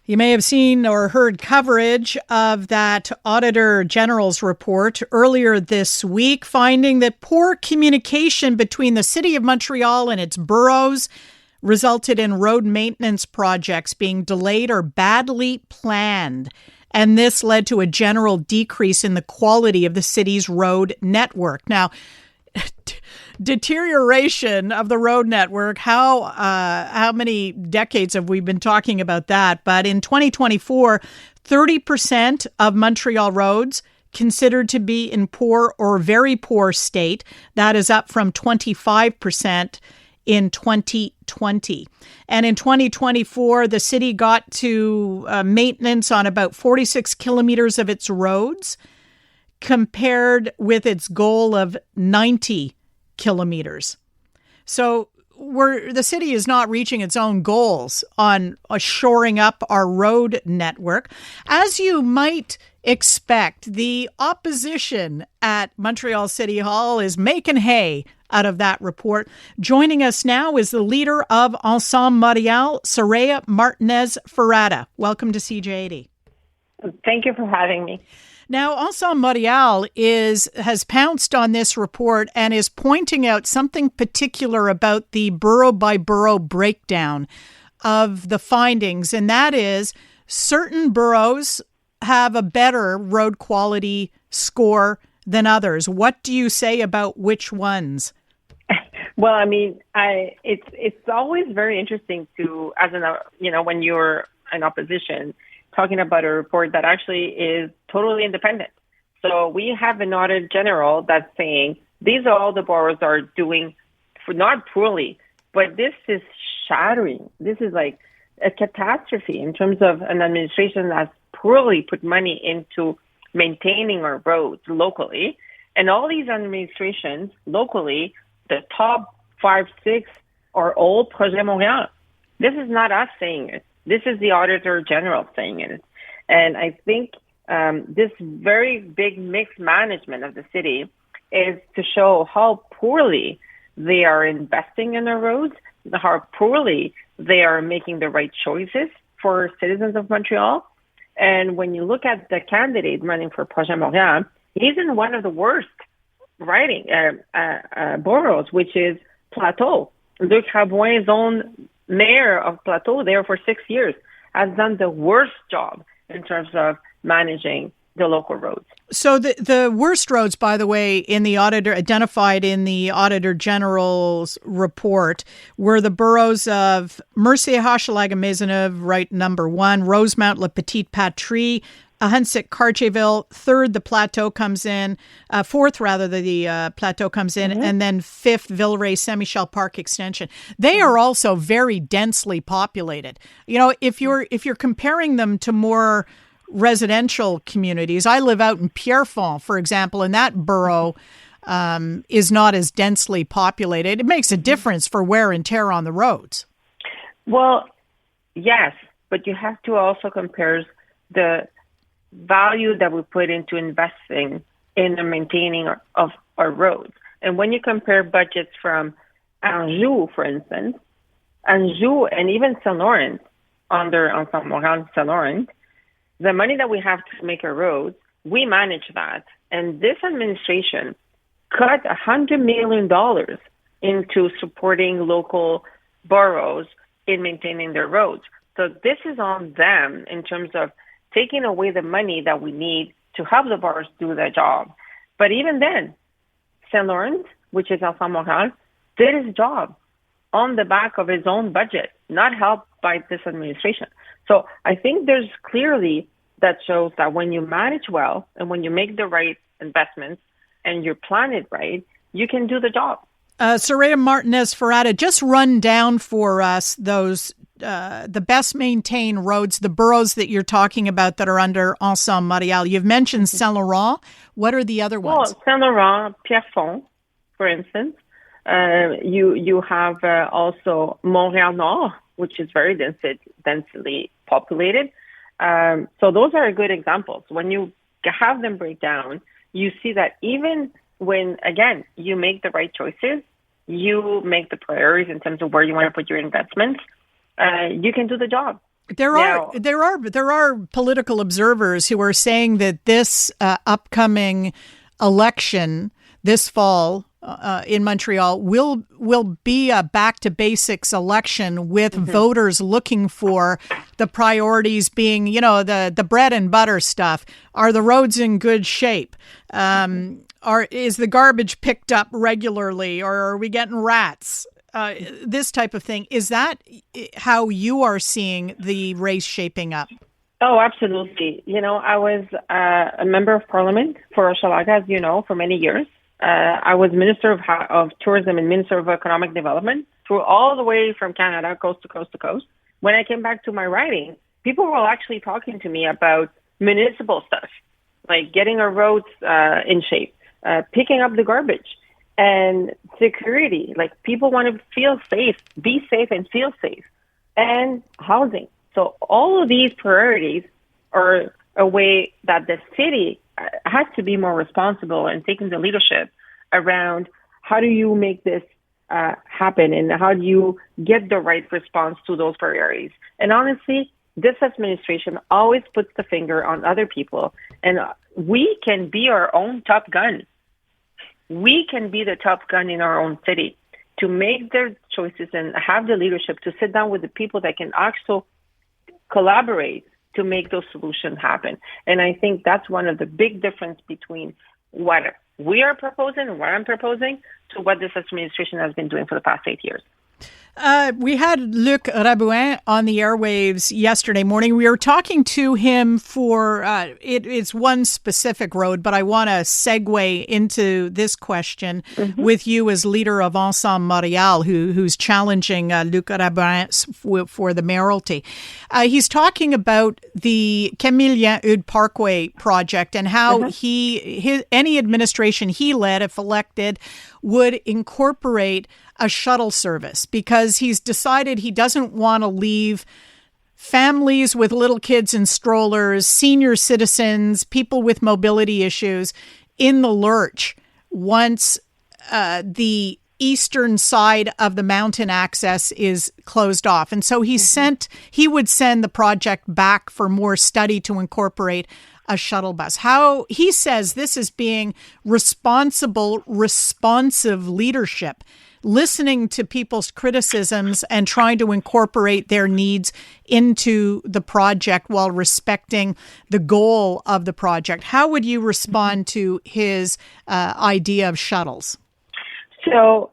You may have seen or heard coverage of that Auditor General's report earlier this week, finding that poor communication between the City of Montreal and its boroughs resulted in road maintenance projects being delayed or badly planned. And this led to a general decrease in the quality of the city's road network. Now, deterioration of the road network, how many decades have we been talking about that? But in 2024, 30% of Montreal roads considered to be in poor or very poor state. That is up from 25% in 2020. And in 2024, the city got to maintenance on about 46 kilometers of its roads, compared with its goal of 90 kilometers. So the city is not reaching its own goals on shoring up our road network. As you might expect, the opposition at Montreal City Hall is making hay out of that report. Joining us now is the leader of Ensemble Montreal, Soraya Martinez Ferrada. Welcome to CJ80. Thank you for having me. Now, Ensemble Montreal has pounced on this report and is pointing out something particular about the borough-by-borough breakdown of the findings, and that is certain boroughs have a better road quality score than others. What do you say about which ones? Well, I mean, it's always very interesting to, when you're in opposition, talking about a report that actually is totally independent. So we have an Auditor General that's saying these are all the boroughs are doing not poorly, but this is shattering. This is like a catastrophe in terms of an administration that's poorly put money into maintaining our roads locally. And all these administrations locally, the top 5, 6 are all Projet Montréal. This is not us saying it. This is the Auditor General saying it. And I think this very big mixed management of the city is to show how poorly they are investing in their roads, how poorly they are making the right choices for citizens of Montreal. And when you look at the candidate running for Projet Montréal, he's in one of the worst boroughs, which is Plateau. Luc Rabouin's own mayor of Plateau there for 6 years has done the worst job in terms of managing the local roads. So the worst roads, by the way, identified in the Auditor General's report were the boroughs of Mercier, Hochelaga, Maisonneuve, right, number 1, Rosemount, La Petite Patrie, Ahuntsic, Cartierville. Third, the Plateau comes in. Fourth, rather, the Plateau comes in. Mm-hmm. And then fifth, Villeray, Saint-Michel Park Extension. They are also very densely populated. You know, if you're comparing them to more residential communities, I live out in Pierrefonds, for example, and that borough is not as densely populated. It makes a difference for wear and tear on the roads. Well, yes, but you have to also compare the value that we put into investing in the maintaining of our roads. And when you compare budgets from Anjou, for instance, Anjou and even Saint Laurent, under Ensemble Montréal Saint Laurent, the money that we have to make our roads, we manage that. And this administration cut $100 million into supporting local boroughs in maintaining their roads. So this is on them in terms of taking away the money that we need to help the boroughs do their job. But even then, Saint Laurent, which is Ensemble Montréal, did his job on the back of his own budget, not helped by this administration. So I think there's clearly that shows that when you manage well and when you make the right investments and you plan it right, you can do the job. Soraya Martinez Ferrada, just run down for us those the best maintained roads, the boroughs that you're talking about that are under Ensemble Montréal. You've mentioned Saint Laurent. What are the other ones? Well, Saint Laurent, Pierrefonds, for instance. You have also Montréal Nord, which is very densely populated. So those are good examples. When you have them break down, you see that even when, again, you make the right choices, you make the priorities in terms of where you want to put your investments, you can do the job. There are political observers who are saying that this upcoming election this fall in Montreal will be a back to basics election with voters looking for the priorities being, the bread and butter stuff. Are the roads in good shape? Is the garbage picked up regularly, or are we getting rats? This type of thing. Is that how you are seeing the race shaping up? Oh, absolutely. I was a member of parliament for Hochelaga, as you know, for many years. I was Minister of Tourism and Minister of Economic Development through all the way from Canada, coast to coast to coast. When I came back to my riding, people were actually talking to me about municipal stuff, like getting our roads in shape, picking up the garbage, and security. Like, people want to feel safe, be safe and feel safe, and housing. So all of these priorities are a way that the city has to be more responsible and taking the leadership around how do you make this happen, and how do you get the right response to those priorities. And honestly, this administration always puts the finger on other people, and we can be our own top gun. We can be the top gun in our own city to make their choices and have the leadership to sit down with the people that can also collaborate to make those solutions happen. And I think that's one of the big difference between what we are proposing and what I'm proposing to what this administration has been doing for the past 8 years. We had Luc Rabouin on the airwaves yesterday morning. We were talking to him for, it's one specific road, but I want to segue into this question with you as leader of Ensemble Montreal, who's challenging Luc Rabouin for the mayoralty. He's talking about the Camillien-Eudes Parkway project and how any administration he led, if elected, would incorporate a shuttle service, because he's decided he doesn't want to leave families with little kids in strollers, senior citizens, people with mobility issues in the lurch once the eastern side of the mountain access is closed off. And so he would send the project back for more study to incorporate a shuttle bus. How he says this is being responsive leadership, listening to people's criticisms and trying to incorporate their needs into the project while respecting the goal of the project. How would you respond to his idea of shuttles? So,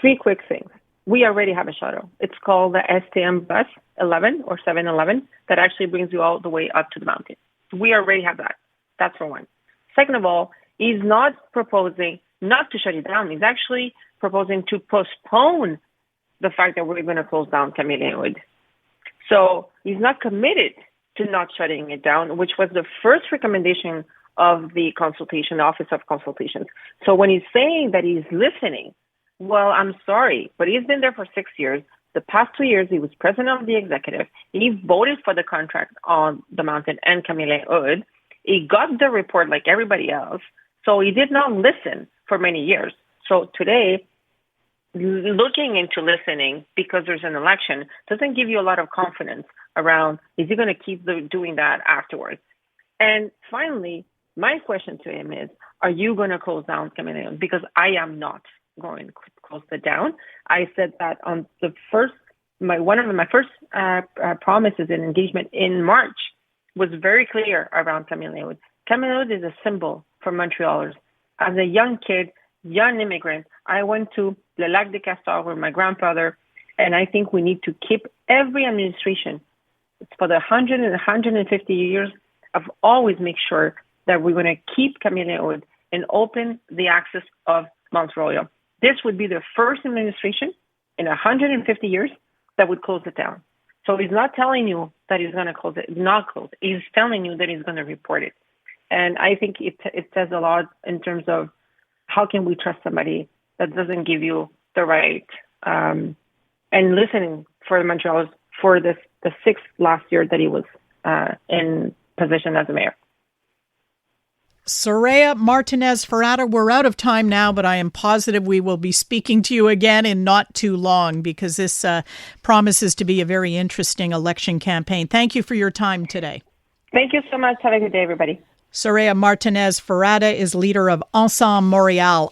3 quick things. We already have a shuttle. It's called the STM Bus 11 or 711 that actually brings you all the way up to the mountain. We already have that. That's for one. Second of all, he's not proposing not to shut it down. He's actually proposing to postpone the fact that we're going to close down Camillien-Eudes. So he's not committed to not shutting it down, which was the first recommendation of the consultation, Office of Consultations. So when he's saying that he's listening, well, I'm sorry, but he's been there for 6 years. The past 2 years, he was president of the executive. He voted for the contract on the mountain and Camillien-Eudes. He got the report like everybody else. So he did not listen for many years. So today, looking into listening because there's an election doesn't give you a lot of confidence around, is he going to keep doing that afterwards? And finally, my question to him is, are you going to close down Camillien? Because I am not going to close it down. I said that on the first, one of my first promises and engagement in March was very clear around Camillien. Camillien is a symbol for Montrealers. As a young kid, young immigrant, I went to Le Lac de Castor with my grandfather, and I think we need to keep every administration for the 100 and 150 years of always make sure that we're going to keep Camillien-Eudes and open the access of Montreal. This would be the first administration in 150 years that would close it down. So he's not telling you that he's going to close it, not close it. He's telling you that he's going to report it. And I think it says a lot in terms of how can we trust somebody that doesn't give you the right, and listening for Montreal for the 6th last year that he was in position as a mayor. Soraya Martinez Ferrada, we're out of time now, but I am positive we will be speaking to you again in not too long because this promises to be a very interesting election campaign. Thank you for your time today. Thank you so much. Have a good day, everybody. Soraya Martinez Ferrada is leader of Ensemble Montreal.